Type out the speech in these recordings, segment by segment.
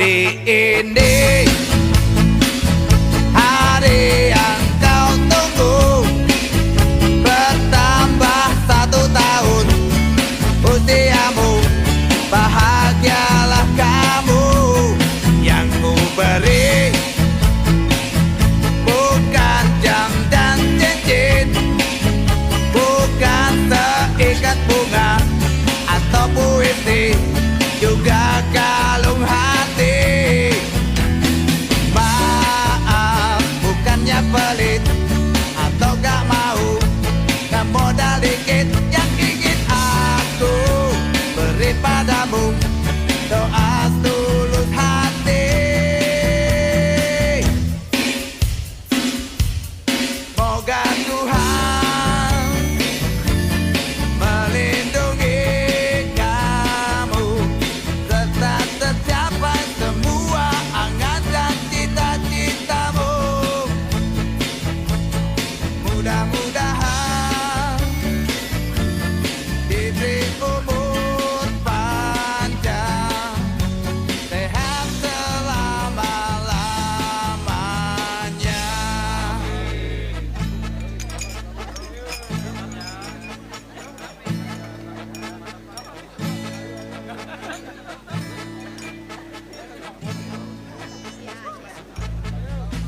hari ini, hari yang kau tunggu, bertambah 1 tahun usiamu. Bahagialah kamu, yang ku beri bukan jam dan cincin, bukan seikat bunga atau puisi, juga kalung hati. Maaf, bukannya pelit atau gak mau, gak modal dikit yang ingin aku beri padamu, doa tulus hati. Moga Tuhan melindungi kamu, serta tercapai semua angan dan cita-citamu. Mudah-mudahan diberi umur panjang, sehat selama-lamanya.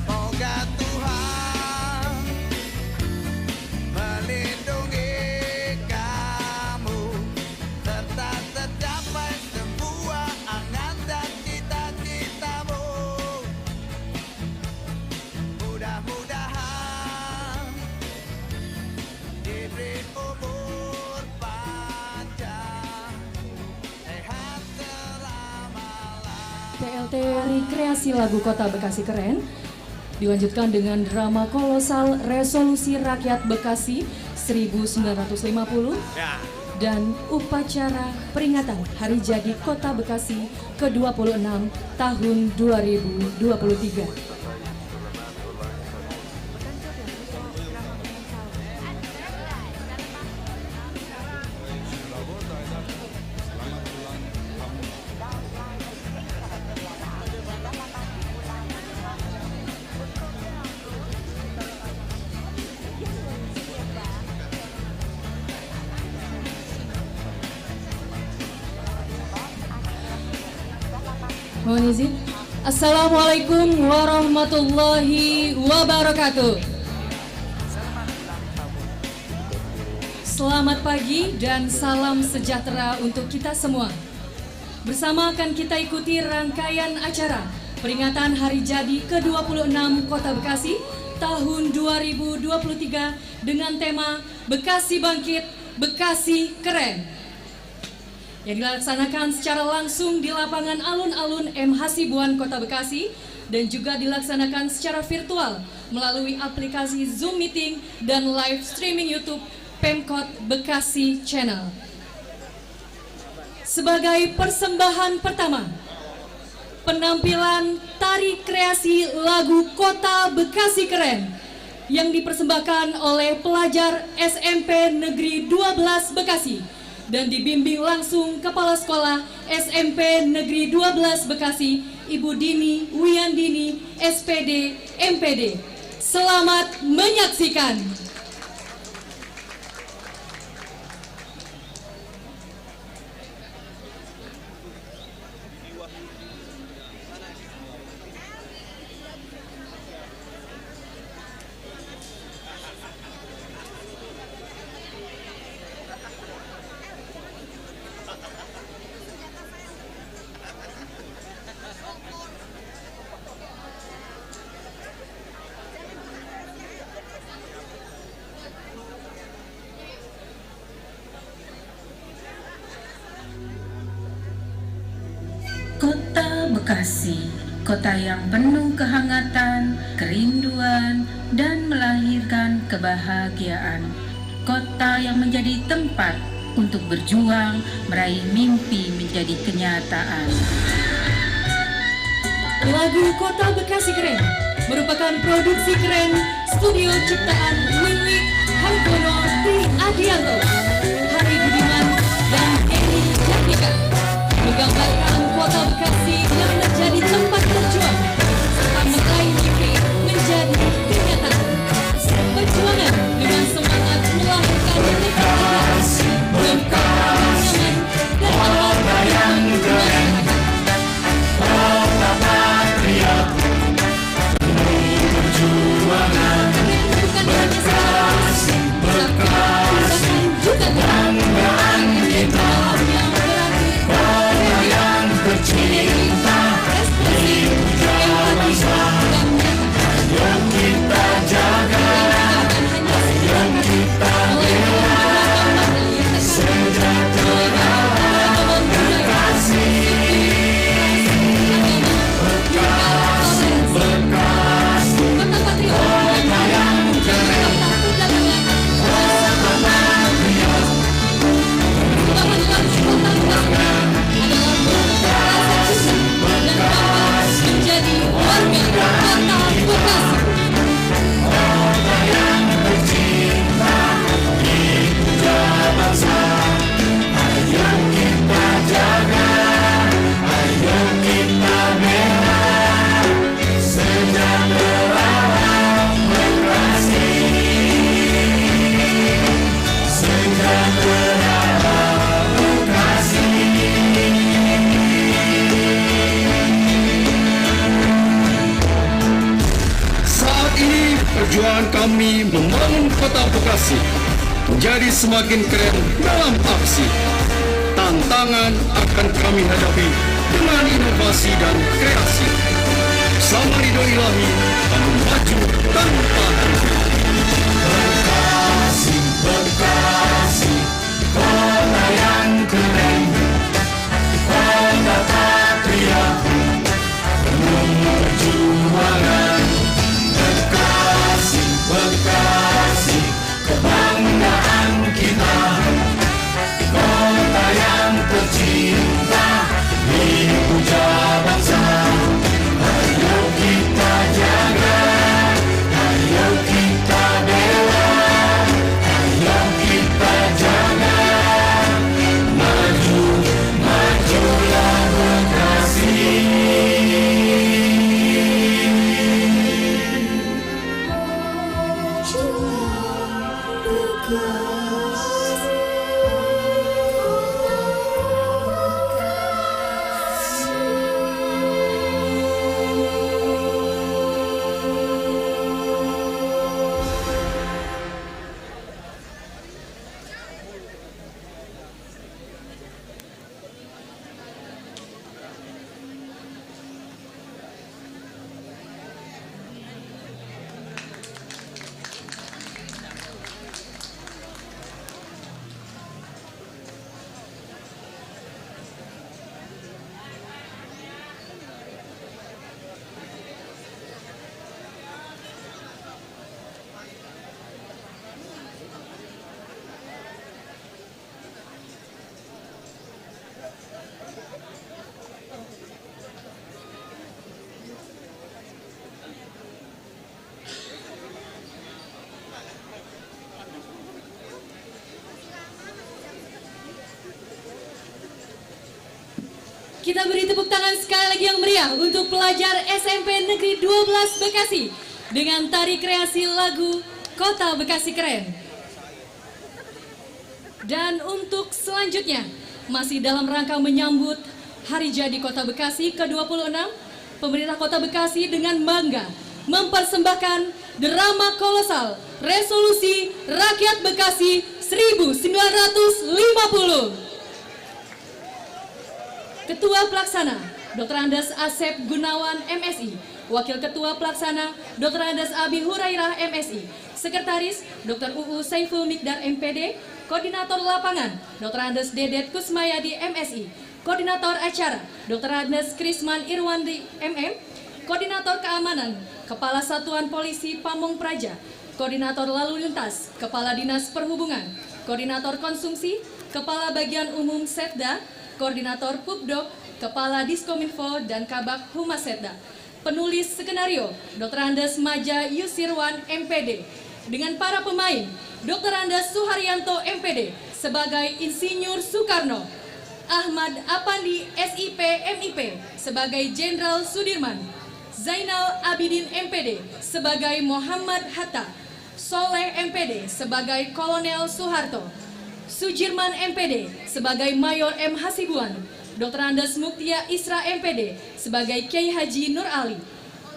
Moga Tuhan melindungi kamu, serta tercapai semua angan dan cita-citamu. Mudah-mudahan diberi umur panjang, sehat selama-lamanya. PLT Rekreasi Lagu Kota Bekasi Keren dilanjutkan dengan drama kolosal Resolusi Rakyat Bekasi 1950 dan upacara peringatan Hari Jadi Kota Bekasi ke-26 tahun 2023. Mohon izin. Assalamualaikum warahmatullahi wabarakatuh. Selamat pagi dan salam sejahtera untuk kita semua. Bersama akan kita ikuti rangkaian acara peringatan Hari Jadi ke-26 Kota Bekasi tahun 2023 dengan tema Bekasi Bangkit, Bekasi Keren, yang dilaksanakan secara langsung di lapangan alun-alun M. Hasibuan Kota Bekasi dan juga dilaksanakan secara virtual melalui aplikasi Zoom Meeting dan live streaming YouTube Pemkot Bekasi Channel. Sebagai persembahan pertama, penampilan tari kreasi lagu Kota Bekasi Keren yang dipersembahkan oleh pelajar SMP Negeri 12 Bekasi dan dibimbing langsung Kepala Sekolah SMP Negeri 12 Bekasi, Ibu Dini Wiyandini, SPD, MPD. Selamat menyaksikan. Kota Bekasi, kota yang penuh kehangatan, kerinduan, dan melahirkan kebahagiaan. Kota yang menjadi tempat untuk berjuang, meraih mimpi menjadi kenyataan. Lagu Kota Bekasi Keren merupakan produksi keren studio ciptaan Wiwi Hargono Tri Adianto, Hari Budiman, dan Eni Jatnika, menggambarkan kota Bekasi yang menjadi kami membangun kota Bekasi menjadi semakin keren dalam aksi. Tantangan akan kami hadapi dengan inovasi dan kreasi. Bersama ridho ilahi, kami maju tanpa henti. Bekasi, Bekasi, kota yang keren, kota patria, penuh perjuangan. Bekasi, Bekasi, kebanggaan kita, kota yang tercinta, dipuja bangsa. Ayo kita jaga, ayo kita bela, ayo kita jaga. Maju, majulah Bekasi. Kita beri tepuk tangan sekali lagi yang meriah untuk pelajar SMP Negeri 12 Bekasi dengan tari kreasi lagu Kota Bekasi Keren. Dan untuk selanjutnya, masih dalam rangka menyambut Hari Jadi Kota Bekasi ke-26, pemerintah Kota Bekasi dengan bangga mempersembahkan drama kolosal Resolusi Rakyat Bekasi 1950. Ketua Pelaksana Dr. Andes Asep Gunawan MSI, Wakil Ketua Pelaksana Dr. Andes Abi Hurairah MSI, Sekretaris Dr. UU Saiful Mikdar MPD, Koordinator Lapangan Dr. Andes Dedet Kusmayadi MSI, Koordinator Acara Dr. Andes Krisman Irwandi MM, Koordinator Keamanan Kepala Satuan Polisi Pamong Praja, Koordinator Lalu Lintas Kepala Dinas Perhubungan, Koordinator Konsumsi Kepala Bagian Umum Setda, Koordinator Pupdok, Kepala Diskominfo dan Kabak Humas Setda. Penulis skenario Dr. Andes Maja Yusirwan MPD. Dengan para pemain Dr. Andes Suharyanto MPD sebagai Insinyur Soekarno, Ahmad Apandi SIP MIP sebagai Jenderal Sudirman, Zainal Abidin MPD sebagai Muhammad Hatta, Soleh MPD sebagai Kolonel Soeharto, Sujirman MPD sebagai Mayor M. Hasibuan, Dr. Andes Muktia Isra MPD sebagai Kiai Haji Nur Ali,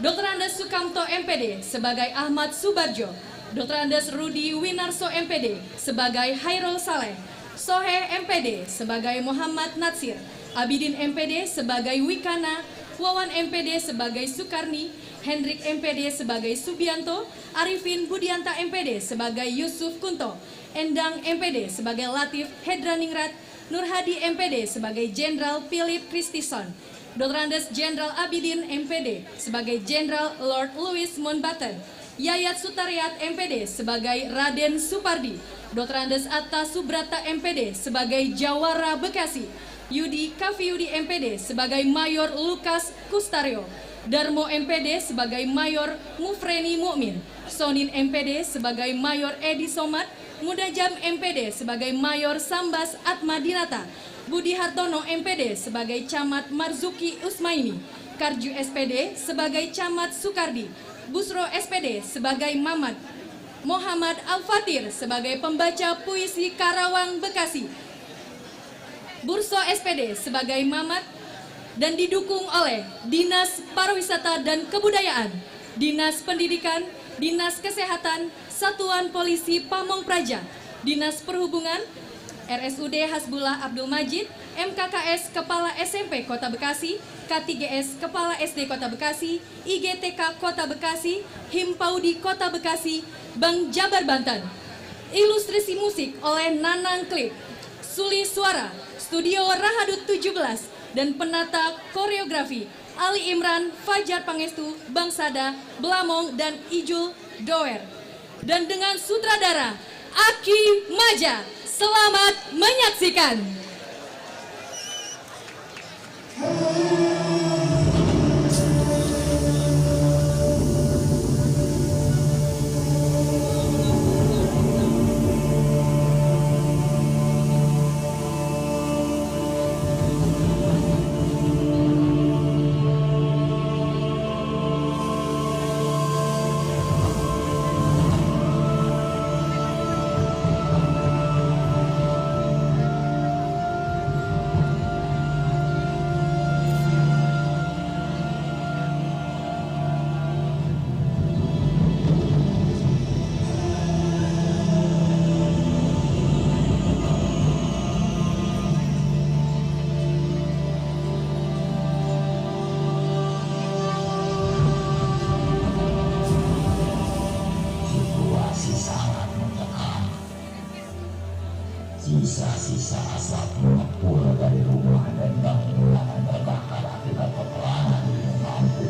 Dr. Andes Sukamto MPD sebagai Ahmad Subarjo, Dr. Andes Rudi Winarso MPD sebagai Hairul Saleh, Sohe MPD sebagai Muhammad Natsir, Abidin MPD sebagai Wikana, Wawan MPD sebagai Sukarni, Hendrik MPD sebagai Subianto, Arifin Budianta MPD sebagai Yusuf Kunto, Endang MPD sebagai Latif Hedraningrat, Nur Hadi MPD sebagai Jenderal Philip Christison, Dr. Andes Jenderal Abidin MPD sebagai Jenderal Lord Louis Mountbatten, Yayat Sutariat MPD sebagai Raden Supardi, Dr. Andes Atta Subrata MPD sebagai Jawara Bekasi, Yudi Kafiudi MPD sebagai Mayor Lukas Kustario, Darmo MPD sebagai Mayor Mufreni Mukmin, Sonin MPD sebagai Mayor Edi Somad, Mudajam MPD sebagai Mayor Sambas Atmadinata, Budi Hartono MPD sebagai Camat Marzuki Usmaini, Karju SPD sebagai Camat Sukardi, Busro SPD sebagai Mamat, Muhammad Al-Fatir sebagai pembaca puisi Karawang Bekasi, Burso SPD sebagai Mamat, dan didukung oleh Dinas Pariwisata dan Kebudayaan, Dinas Pendidikan, Dinas Kesehatan, Satuan Polisi Pamong Praja, Dinas Perhubungan, RSUD Hasbullah Abdul Majid, MKKS Kepala SMP Kota Bekasi, K3S Kepala SD Kota Bekasi, IGTK Kota Bekasi, Himpaudi Kota Bekasi, Bank Jabar Banten. Ilustrasi musik oleh Nanang Klip, Suli Suara, Studio Rahadut 17, dan penata koreografi Ali Imran, Fajar Pangestu, Bangsada, Belamong, dan Ijul Doer. Dan dengan sutradara Aki Maja. Selamat menyaksikan. Sisa-sisa asap mengepul dari rumah dan bangunan terbakar akibat peperangan yang mampu.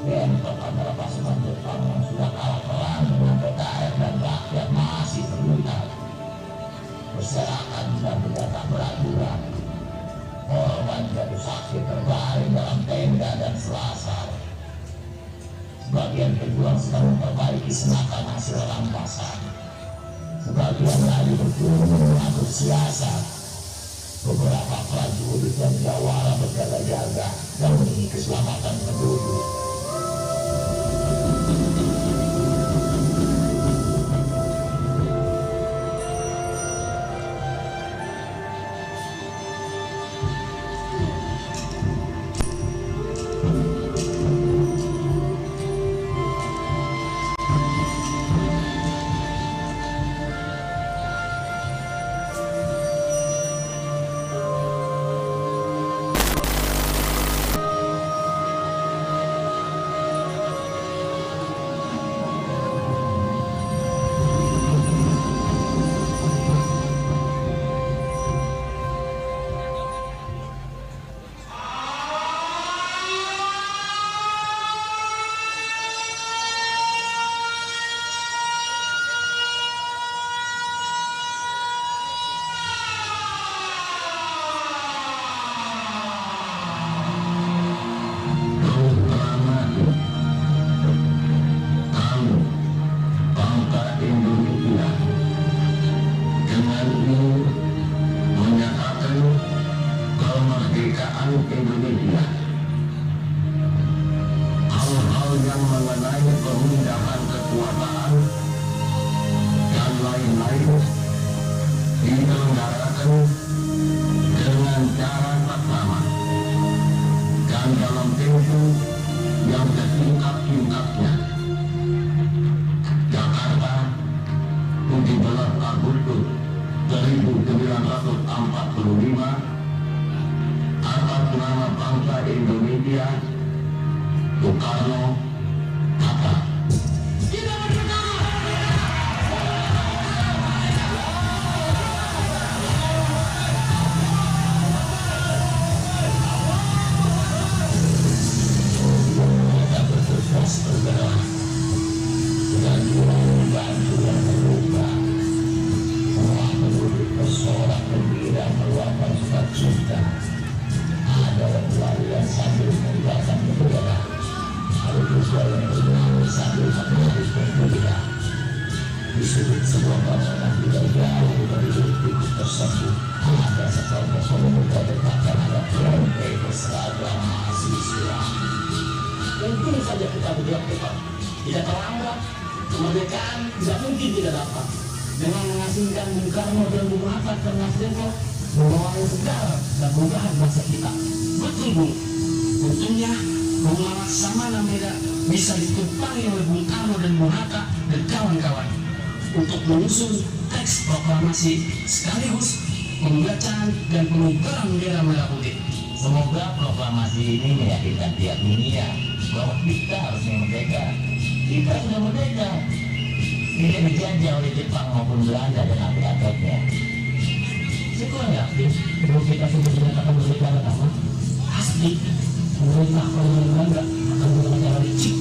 Dan kepada pasukan Jepang yang sudah kalah perang dengan PKR dan rakyat masih terlihat berserakan dan tidak beraturan. Korban jatuh sakit terbaring dalam tenda dan selasar. Sebagian pejuang sedang memperbaiki senapan hasil rampasan. Sebagian lagi berkerumun mengatur siasat. Beberapa prajurit dan jawara berjaga-jaga demi keselamatan penduduk. Indonesia. Hal-hal yang mengenai pemindahan kekuasaan dan lain-lain diselenggarakan dengan cara bersama dan dalam tempo yang sesingkat-singkatnya. Jakarta, 17 Agustus 1945. Atas nama bangsa Indonesia, Soekarno, Hatta. Kita merdeka! Kita bertugas bergerak dengan bantu yang terluka. Semua penduduk bersorak gembira meluapkan sukacita. Ada yang sambil meninggalkan bendera, ada juga yang berdiri sambil menghapus bendera. Di sudut sebuah bangunan tidak jauh dari titik tersebut, ada sekelompok pemuda berpakaian adat rompe berseragam mahasiswa. Mungkin saja kita bergerak cepat, tidak terlambat. Kemerdekaan tidak mungkin tidak dapat. Dengan mengasingkan Bung Karno dan Bung Hatta ke Nasdem, membawa segala dan perubahan bangsa kita. Betul Bu, untungnya bahwa Laksamana Medan bisa ditumpangi oleh Bung Karno dan Bung Hatta dan kawan-kawan untuk menyusun teks proklamasi sekaligus pembacaan dan pengibaran bendera merah putih. Semoga proklamasi ini meyakinkan tiap dunia bahwa kita harus merdeka. Kita sudah merdeka. Tidak dijajah oleh Jepang maupun Belanda dan adik-adiknya. Saya kurang yakin bahwa kita sudah dinyatakan merdeka pertama. Pasti pemerintah kolonial Belanda akan dengan cara licik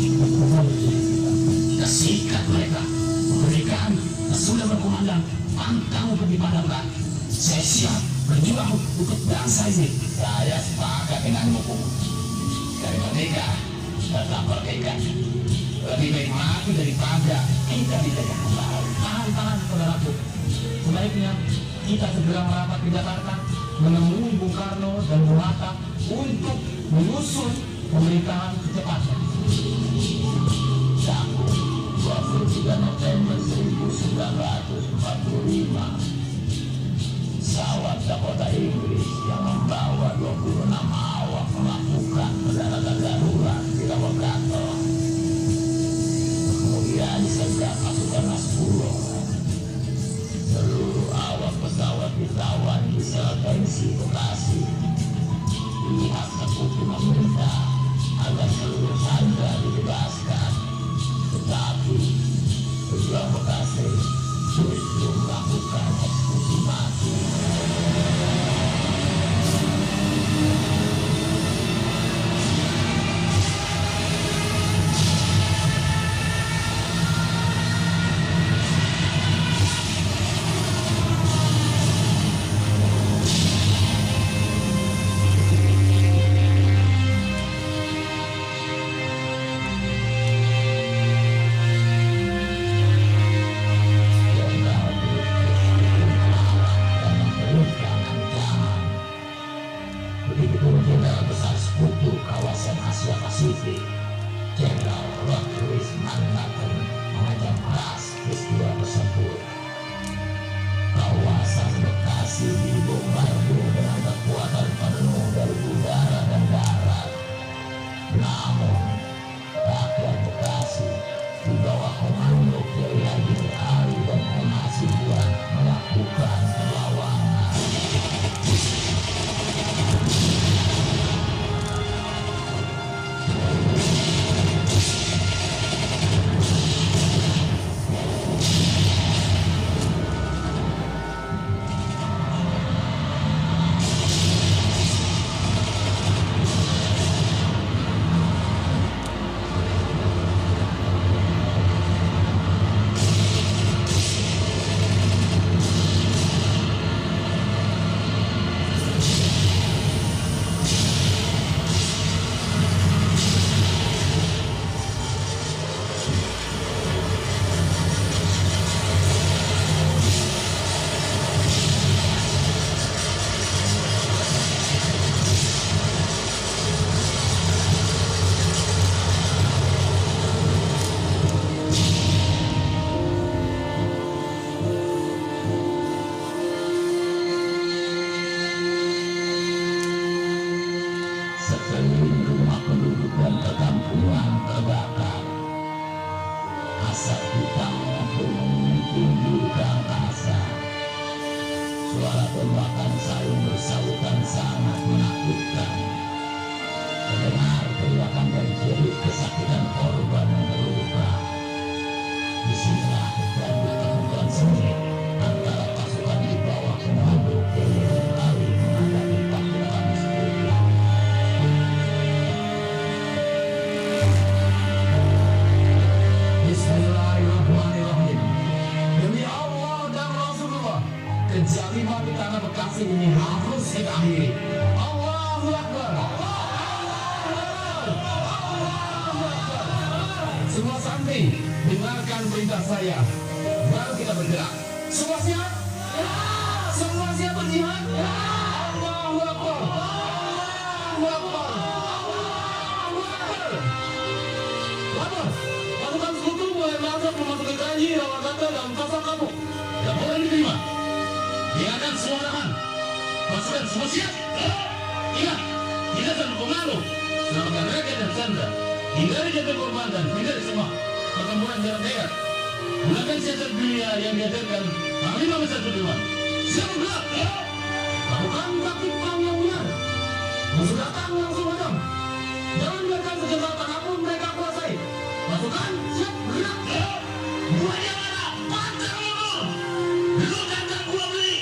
kita sikat mereka. Kemerdekaan sudah berkumandang, pantang untuk dipadamkan. Saya siap berjuang untuk bangsa ini. Saya sepakat denganmu. Dari merdeka, tetap merdeka. Lebih baik mati daripada kita dijajah kembali. Tahan, saudaraku. Sebaiknya kita segera merapat ke Jakarta, menemui Bung Karno dan Bung Hatta untuk menyusun pemerintahan secepatnya. Sambung 23 November 1945. Pesawat Dakota Inggris yang membawa 26 awak melakukan pendaratan darurat di Rawagato. Kemudian disergap pasukan Nasrullah. Seluruh awak pesawat ditawan di sel tensi Bekasi. Pihak sekutu meminta agar seluruh sandera dibebaskan, tetapi pejuang Bekasi justru melakukan eksekusi mati. Jenderal Besar Sekutu kawasan Asia Pasifik, Jenderal Lord Louis Mountbatten mengancam keras peristiwa tersebut. Kawasan Bekasi dibombardir dengan kekuatan penuh dari udara dan darat. Namun, rakyat Bekasi di bawah komando Kiai Haji Ali dan M. Hasibuan melakukan perlawanan. Sekeliling rumah penduduk dan perkampungan terbakar. Asap hitam menggunung tinggi ke angkasa. Suara tembakan saling bersahutan sangat menakutkan. Terdengar teriakan dan jerit kesakitan korban yang terluka. Disinilah terjadi pertempuran sengit antara pasukan di bawah komando Kiai Ali menghadapi pasukan Sekutu. Bismillahirrahmanirrahim. Demi Allah dan Rasulullah, kejaliman di tanah Bekasi ini harus kita akhiri. Allahu Akbar. Semua santri, dengarkan perintah saya. Baru kita bergerak. Semua siap? Semua siap berjihad? Allahu Akbar. Allahu Akbar. Allahu Akbar. Apa? Pasukan Sekutu mulai masuk memasuki Kanji, Rawagato, dan pasar kamu. Tidak boleh diterima. Biarkan semua tahan. Pasukan semua siap? Ingat, kita sedang berpengaruh. selamatkan rakyat dan Sandra, hindari jatuh korban dan hindari semua pertempuran jarak dekat. Gunakan siasat dunia yang diajarkan Panglima Besar Sudirman. Siap bergerak, ya. Lakukan taktik perang yang benar. Musuh datang langsung hadang. Jangan biarkan senjata apapun mereka kuasai. Pasukan siap bergerak, ya. Buahnya mana? Pantai mundur. Gelukan dan gua beli.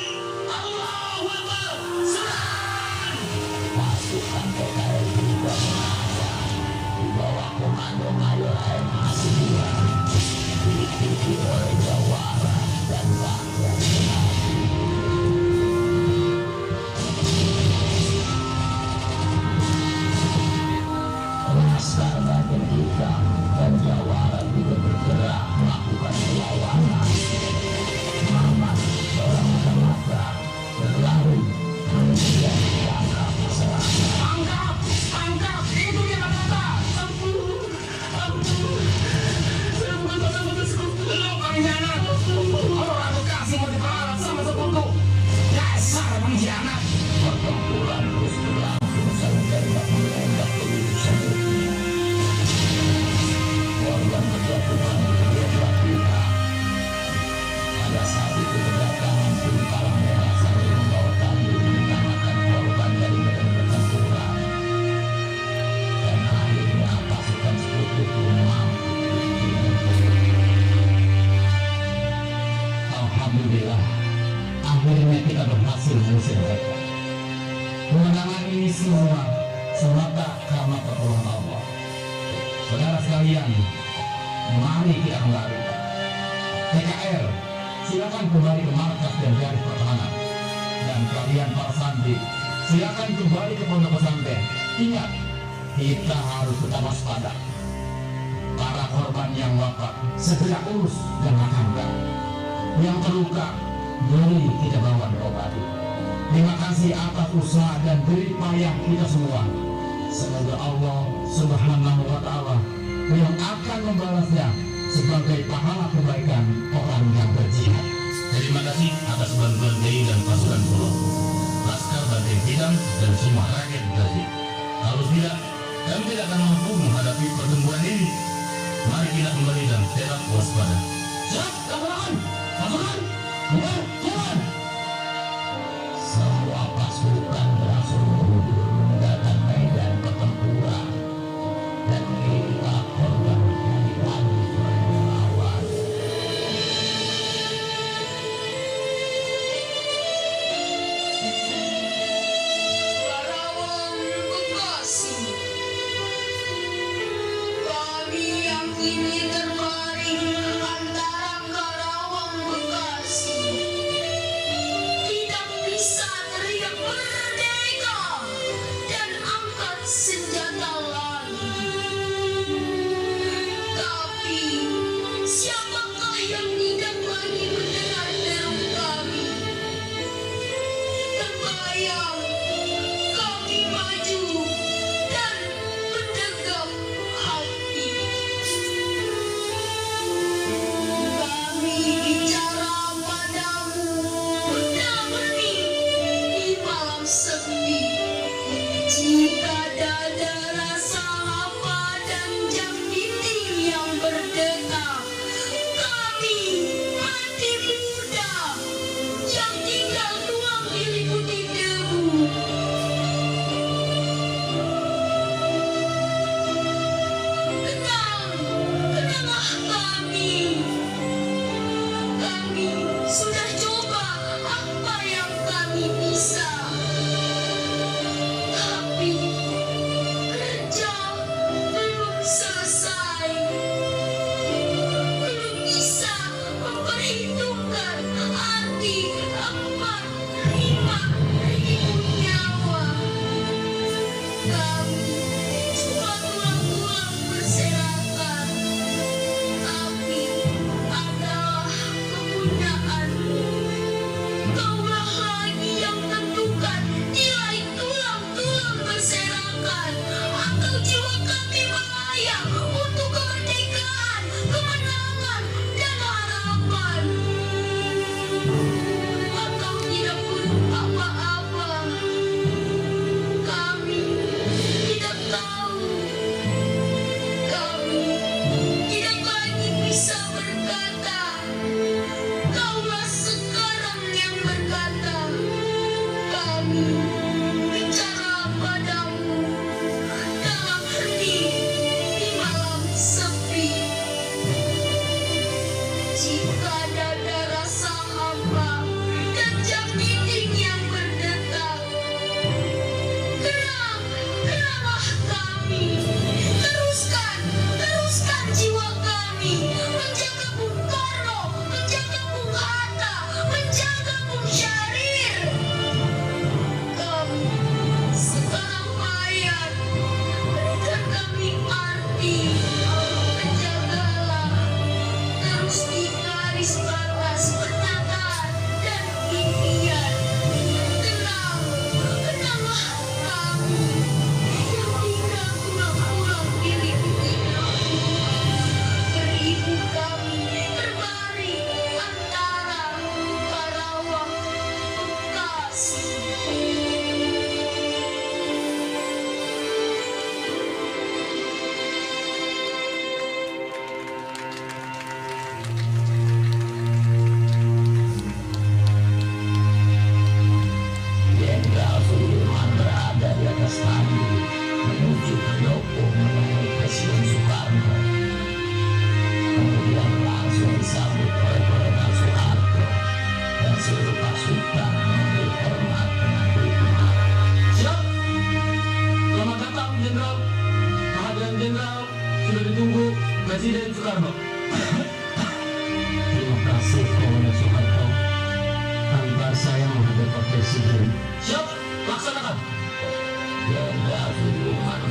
Allahu Akbar. Serang. Pasukan PKRI juga menasa di bawah komando Mayor M. Hasibuan, diikuti oleh Jawara dan Bahtiar Sunardi. Laskar Bagian Hitam dan Jawara juga bergerak melakukan perlawanan. Mamat, seorang mata-mata, berlari kemudian ditangkap serang. Tangkap! Tangkap! Itu dia kata-kata! Ampun! Ampun! Saya bukan mata-mata sekutu. Lo pengkhianat! Orang Bekasi mau diperanat sama sekutu. Dasar pengkhianat! Pertempuran terus berlangsung sampai menembak peluru semuanya. Korban berjatuhan di kedua belah pihak. Pada saat itu kedatangan tim Palang Merah sambil membawa tandu menyelamatkan korban dari medan pertempuran. Dan akhirnya pasukan sekutu pun mampu dihentikan. Alhamdulillah, akhirnya kita berhasil mengusir mereka. Kemenangan ini semua semata karena pertolongan Allah. Saudara sekalian, mari kita kembali. TKR, silakan kembali ke markas dan garis pertahanan. Dan kalian para santri, silakan kembali ke pondok pesantren. Ingat, kita harus tetap waspada. Para korban yang wafat segera urus dan makamkan. Yang terluka, beri kita bawa diobati. Terima kasih atas usaha dan jerih payah kita semua. Semoga Allah Subhanahu wa Ta'ala yang akan membalasnya sebagai pahala kebaikan orang yang berjihad. Terima kasih atas bantuan TNI dan pasukan Solo, Laskar Banteng Hitam dan semua rakyat Bekasi. Kalau tidak, kami tidak akan mampu menghadapi pertempuran ini. Mari kita kembali dan tetap waspada. Siap, kawan-kawan! Pasukan, bubar, jalan! Semua pasukan berhasil mundur meninggalkan medan pertempuran dan mengirimkan korban dari lagi relawan. Karawang Bekasi, kami yang kini terbaring antara Karawang Bekasi tidak bisa teriak merdeka dan angkat senjata lagi. Tapi siapakah yang tidak lagi mendengar deru kami? Terbayang kami maju dan mendegang hati. Kami bicara padamu benda-benih di malam sepi. Jika dada rasa hamba dan jam dinding yang berdetak, kami mati muda yang tinggal tuang diliputi debu.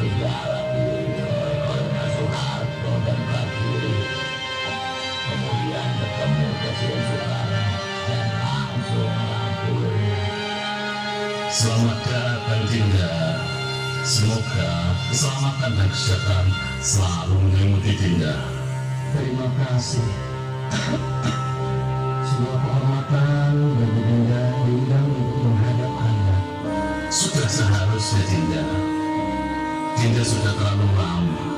segala oleh Soeharto dan prajurit. Kemudian bertemu Presiden Soekarno dan langsung merangkul. Selamat datang Dinda. Semoga keselamatan dan kesejahteraan selalu menyelimuti Dinda. Terima kasih. Sebuah kehormatan bagi Dinda diundang untuk menghadap Anda. Sudah seharusnya Dinda. Dinda sudah terlalu lama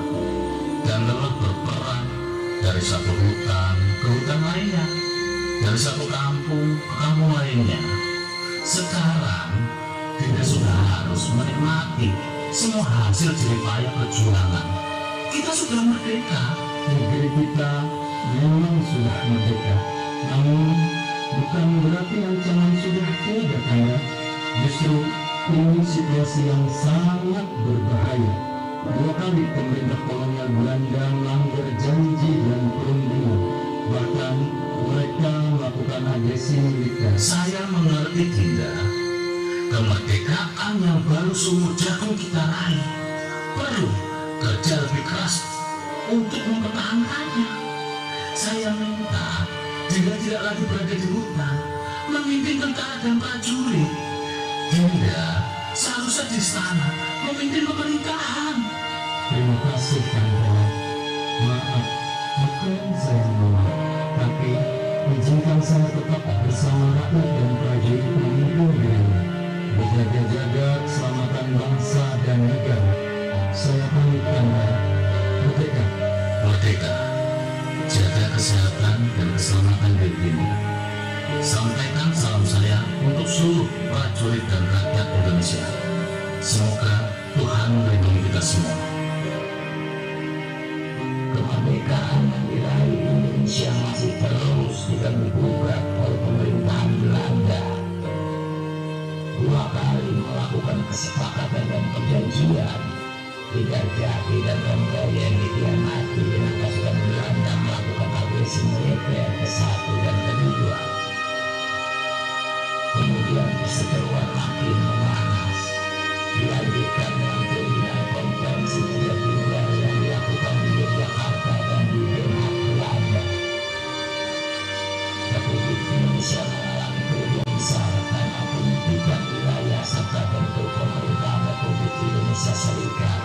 dan lelah berperang dari satu hutan ke hutan lainnya, dari satu kampung ke kampung lainnya. Sekarang Dinda sudah harus menikmati semua hasil jeripaya perjuangan. Kita sudah merdeka. Negeri kita memang sudah merdeka, namun bukan berarti ancaman sudah tiada, Kanda. Justru ini situasi yang sangat berbahaya. 2 kali pemerintah kolonial Belanda melanggar janji dan perundingan. Bahkan mereka melakukan agresi militer. Saya mengerti Dinda. Kemerdekaan yang baru seumur jagung kita raih perlu kerja lebih keras untuk mempertahankannya. Saya minta Dinda tidak lagi berada di hutan memimpin tentara dan prajurit. Dinda seharusnya di istana memimpin pemerintahan. Terima kasih, Kanda. Maaf, bukan saya menolak, tapi izinkan saya tetap bersama rakyat dan prajurit memimpin dirinya, berjaga-jaga keselamatan bangsa dan negara. Saya pamit, Kanda. Merdeka. Merdeka, jaga kesehatan dan keselamatan dirimu. Sampaikan salam saya untuk seluruh prajurit dan rakyat Indonesia. Semoga Tuhan melindungi kita semua. Kemerdekaan yang diraih Indonesia masih terus diganggu-gugat oleh pemerintahan Belanda. 2 kali melakukan kesepakatan dan perjanjian. Tidak jadi dan Mongolia yang dikhianati dengan pasukan Belanda melakukan agresi militer ke-1 dan ke-2. Kemudian perseteruan makin memanas, dilanjutkan dengan pembinaan konferensi 3 Tunggal yang dilakukan di Yogyakarta dan di Den Haag, Belanda. Republik Indonesia mengalami kerugian besar karena penyempitan wilayah serta bentuk pemerintahan Republik Indonesia Serikat.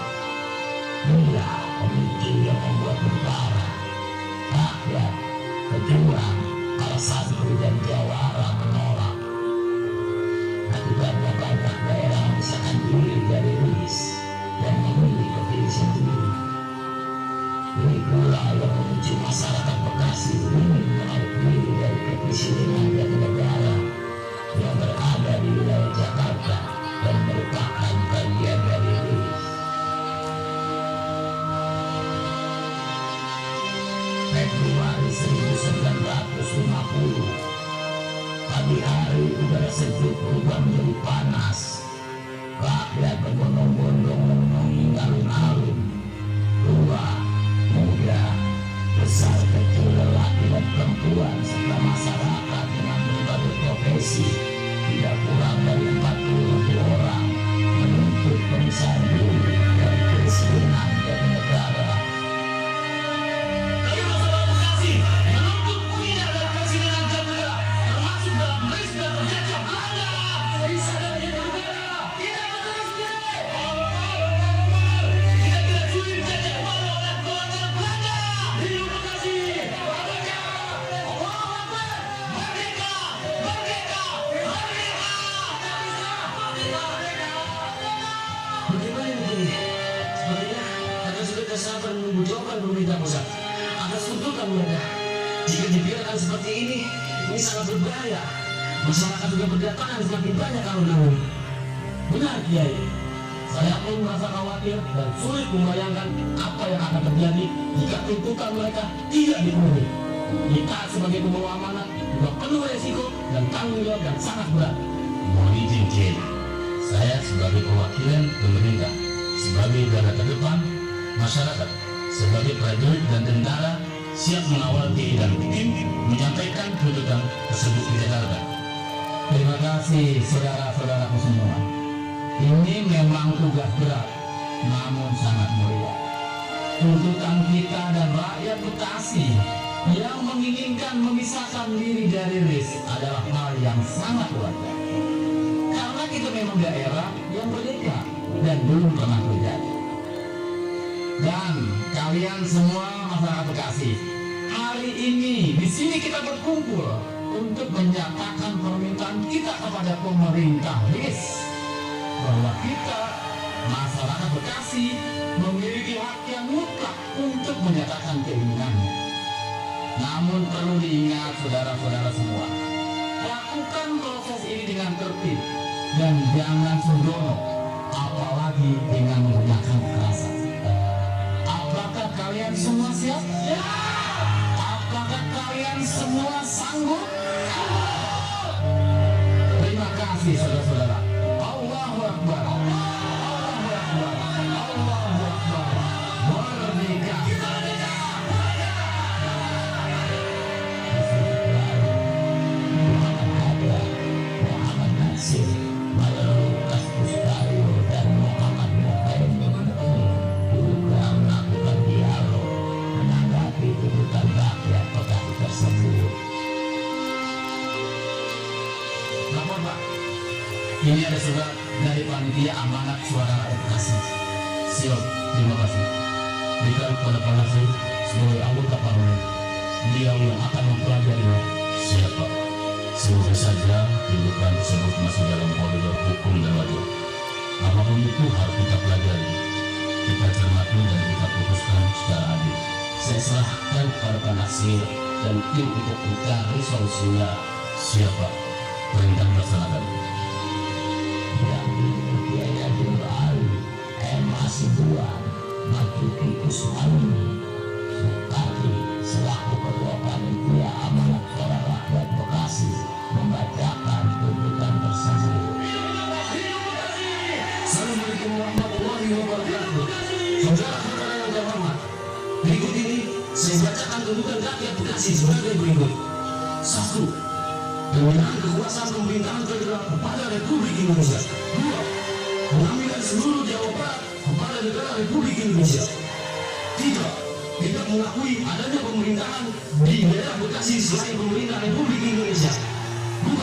Inilah pemicu yang membuat tentara, rakyat, pejuang, para santri dan jawara menolak. Akibatnya banyak daerah memisahkan diri dari RIS dan memilih berdiri sendiri. Ini pula yang memicu masyarakat Bekasi ingin menarik diri dari kepresidenan dan negara yang berada di wilayah Jakarta dan merupakan bagian dari RIS. Februari 1950, pagi hari udara sejuk berubah menjadi panas. Rakyat berbondong-bondong memenuhi alun-alun. Tua, muda, besar kecil, lelaki dan perempuan serta masyarakat dengan berbagai profesi tidak kurang dari 40 orang menuntut pemisahan diri dari kepresidenan dan negara. Pemerintah pusat atas tuntutan mereka. Jika dibiarkan seperti ini sangat berbahaya. Masyarakat juga berdatangan semakin banyak alun-alun. Benar, Kiai. Saya pun merasa khawatir dan sulit membayangkan apa yang akan terjadi jika tuntutan mereka tidak dipenuhi. Kita sebagai pembawa amanat juga penuh resiko dan tanggung jawab yang sangat berat. Mohon izin Kiai, saya sebagai perwakilan pemerintah, sebagai garda terdepan masyarakat, sebagai prajurit dan tentara siap mengawal Kiai dan tim menyampaikan tuntutan tersebut di Jakarta. Terima kasih saudara-saudaraku semua. Ini memang tugas berat, namun sangat mulia. Tuntutan kita dan rakyat Bekasi yang menginginkan memisahkan diri dari RIS adalah hal yang sangat wajar. Karena kita memang daerah yang berbeda dan belum pernah terjadi. Dan kalian semua masyarakat Bekasi, hari ini di sini kita berkumpul untuk menyatakan permintaan kita kepada pemerintah RIS bahwa kita masyarakat Bekasi memiliki hak yang mutlak untuk menyatakan keinginannya. Namun perlu diingat saudara-saudara semua, lakukan proses ini dengan tertib dan jangan sembrono, apalagi dengan menggunakan kekerasan. Apakah kalian semua siap? Ya. Apakah kalian semua sanggup? Terima kasih saudara-saudara. Allahu Akbar. Allahu Akbar. Allahu Akbar. Merdeka. Muhammad Nasir, Lukas Bustario, dan Muhammad Muhaimin juga melakukan dialog menanggapi tuntutan rakyat Bekasi tersebut. Lapor Pak, ini ada surat dari panitia amanat suara rakyat Bekasi. Siap, terima kasih. Ditaruh pada Pak Nasir sebagai anggota parlemen. Beliau yang akan mempelajarinya. Siap Pak. Semoga saja tuntutan tersebut masih dalam koridor hukum dan wajar. Apapun itu harus kita pelajari, kita cermati dan kita putuskan secara adil. Saya serahkan kepada Pak Nasir dan tim untuk mencari solusinya. Siapa? Perintah melaksanakan. Yang dipercaya Jenderal M.A. Sibuan, Basuki Kusmani, Soekardi selaku Ketua Panitia Amanat Suara Rakyat Bekasi membacakan tuntutan tersebut. Assalamualaikum warahmatullahi wabarakatuh. Saudara-saudara yang terhormat, berikut ini saya bacakan tuntutan rakyat Bekasi sebagai berikut. 1. Penggunaan kekuasaan pemerintahan federal kepada Republik Indonesia. 2. Pengambilan seluruh jawaban kepada negara Republik Indonesia. 3. Tidak mengakui adanya pemerintahan di daerah Bekasi selain pemerintah Republik Indonesia. 4.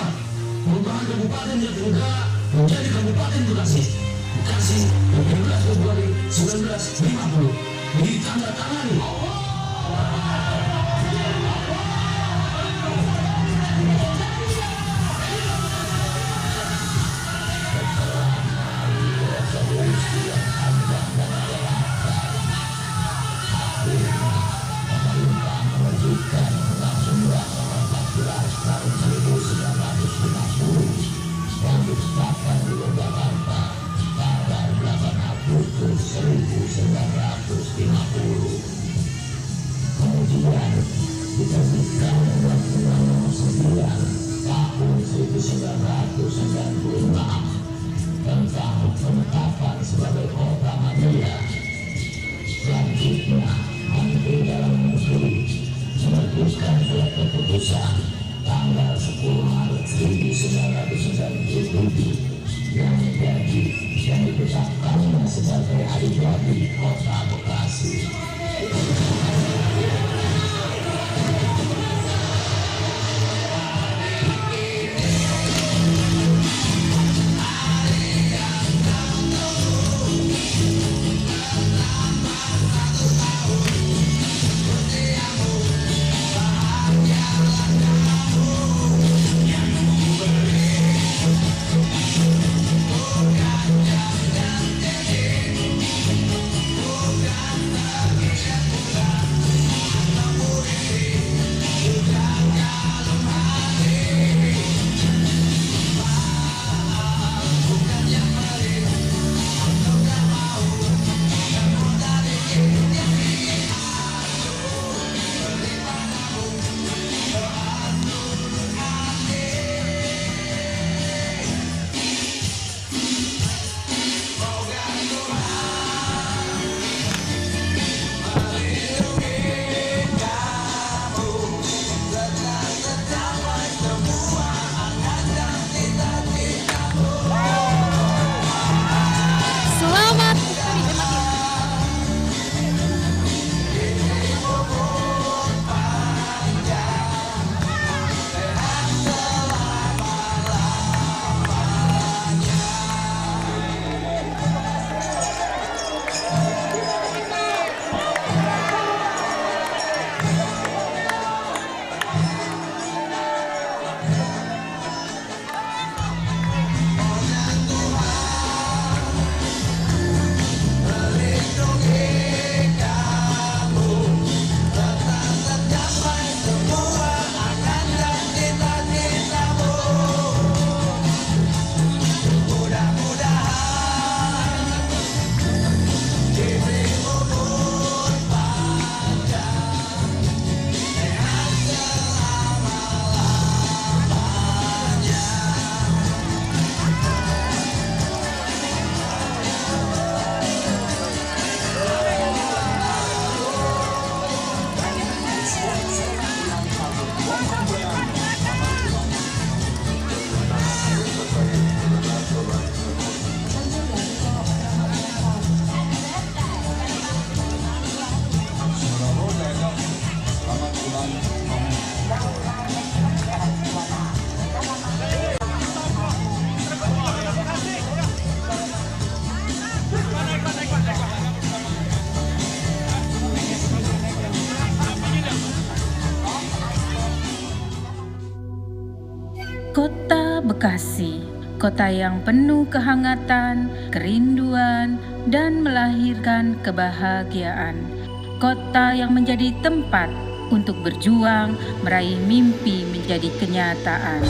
Perubahan Kabupaten Jatinegara menjadi Kabupaten Bekasi. Bekasi 17 Februari 1950. Ditandatangani. Yang ditetapkan di Jakarta pada 8 Agustus 1950. Kemudian diterbitkan Undang-Undang Nomor 9 Tahun 1996 tentang penetapan sebagai kota Madura. Selanjutnya, Menteri Dalam Negeri menerbitkan surat keputusan tanggal 10 Maret 1997 yang ditetapkannya sebagai hari jadi Kota Bekasi. Bekasi, kota yang penuh kehangatan, kerinduan, dan melahirkan kebahagiaan. Kota yang menjadi tempat untuk berjuang meraih mimpi menjadi kenyataan.